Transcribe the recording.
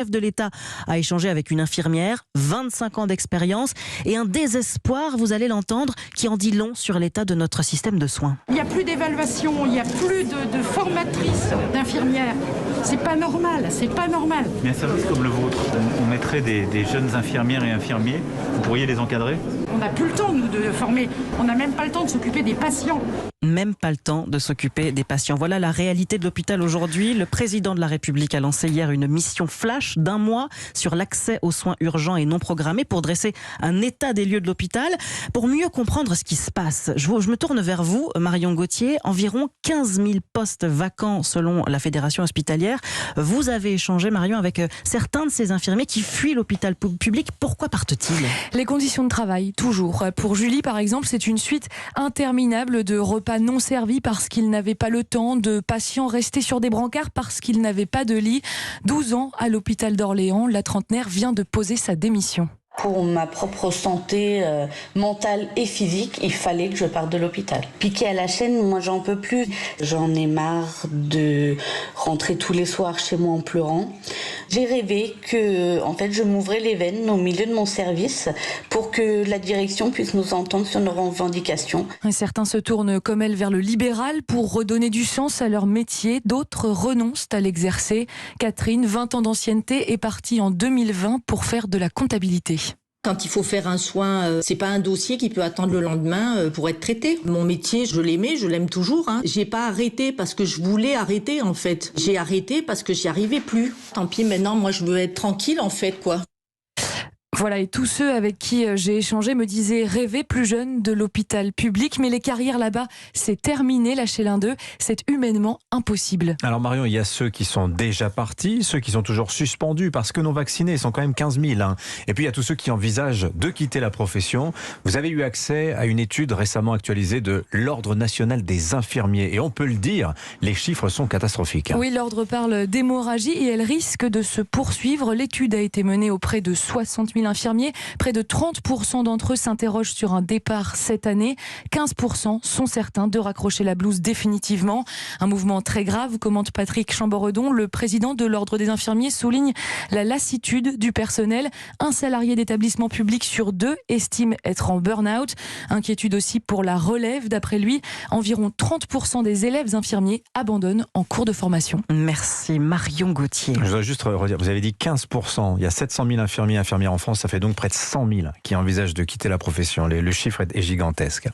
chef de l'État a échangé avec une infirmière, 25 ans d'expérience et un désespoir, vous allez l'entendre, qui en dit long sur l'état de notre système de soins. Il n'y a plus d'évaluation, il n'y a plus de formatrices, d'infirmières. C'est pas normal, c'est pas normal. Mais un service comme le vôtre, on mettrait des jeunes infirmières et infirmiers, vous pourriez les encadrer ? On n'a plus le temps, nous, de former. On n'a même pas le temps de s'occuper des patients. Même pas le temps de s'occuper des patients. Voilà la réalité de l'hôpital aujourd'hui. Le président de la République a lancé hier une mission flash d'1 mois sur l'accès aux soins urgents et non programmés pour dresser un état des lieux de l'hôpital. Pour mieux comprendre ce qui se passe, je me tourne vers vous, Marion Gauthier. Environ 15 000 postes vacants selon la Fédération hospitalière. Vous avez échangé, Marion, avec certains de ces infirmiers qui fuient l'hôpital public. Pourquoi partent-ils ? Les conditions de travail, toujours. Pour Julie, par exemple, c'est une suite interminable de repas non servis parce qu'ils n'avaient pas le temps, de patients restés sur des brancards parce qu'ils n'avaient pas de lit. 12 ans à l'hôpital d'Orléans, la trentenaire vient de poser sa démission. Pour ma propre santé mentale et physique, il fallait que je parte de l'hôpital. Piqué à la chaîne, moi j'en peux plus. J'en ai marre de rentrer tous les soirs chez moi en pleurant. J'ai rêvé que je m'ouvrais les veines au milieu de mon service pour que la direction puisse nous entendre sur nos revendications. Et certains se tournent comme elle vers le libéral pour redonner du sens à leur métier. D'autres renoncent à l'exercer. Catherine, 20 ans d'ancienneté, est partie en 2020 pour faire de la comptabilité. Quand il faut faire un soin, c'est pas un dossier qui peut attendre le lendemain pour être traité. Mon métier, je l'aimais, je l'aime toujours. J'ai pas arrêté parce que je voulais arrêter en fait. J'ai arrêté parce que j'y arrivais plus. Tant pis, maintenant moi je veux être tranquille en fait quoi. Voilà, et tous ceux avec qui j'ai échangé me disaient rêver plus jeune de l'hôpital public, mais les carrières là-bas, c'est terminé, lâcher l'un d'eux, c'est humainement impossible. Alors Marion, il y a ceux qui sont déjà partis, ceux qui sont toujours suspendus parce que non vaccinés, ils sont quand même 15 000. Et puis il y a tous ceux qui envisagent de quitter la profession. Vous avez eu accès à une étude récemment actualisée de l'Ordre national des infirmiers. Et on peut le dire, les chiffres sont catastrophiques. Oui, l'Ordre parle d'hémorragie et elle risque de se poursuivre. L'étude a été menée auprès de 60 000 infirmiers. Près de 30% d'entre eux s'interrogent sur un départ cette année. 15% sont certains de raccrocher la blouse définitivement. Un mouvement très grave, commente Patrick Chamboredon. Le président de l'Ordre des infirmiers souligne la lassitude du personnel. Un salarié d'établissement public sur 2 estime être en burn-out. Inquiétude aussi pour la relève. D'après lui, environ 30% des élèves infirmiers abandonnent en cours de formation. Merci Marion Gauthier. Je dois juste redire, vous avez dit 15%. Il y a 700 000 infirmiers et infirmières en France. Ça fait donc près de 100 000 qui envisagent de quitter la profession. Le chiffre est gigantesque.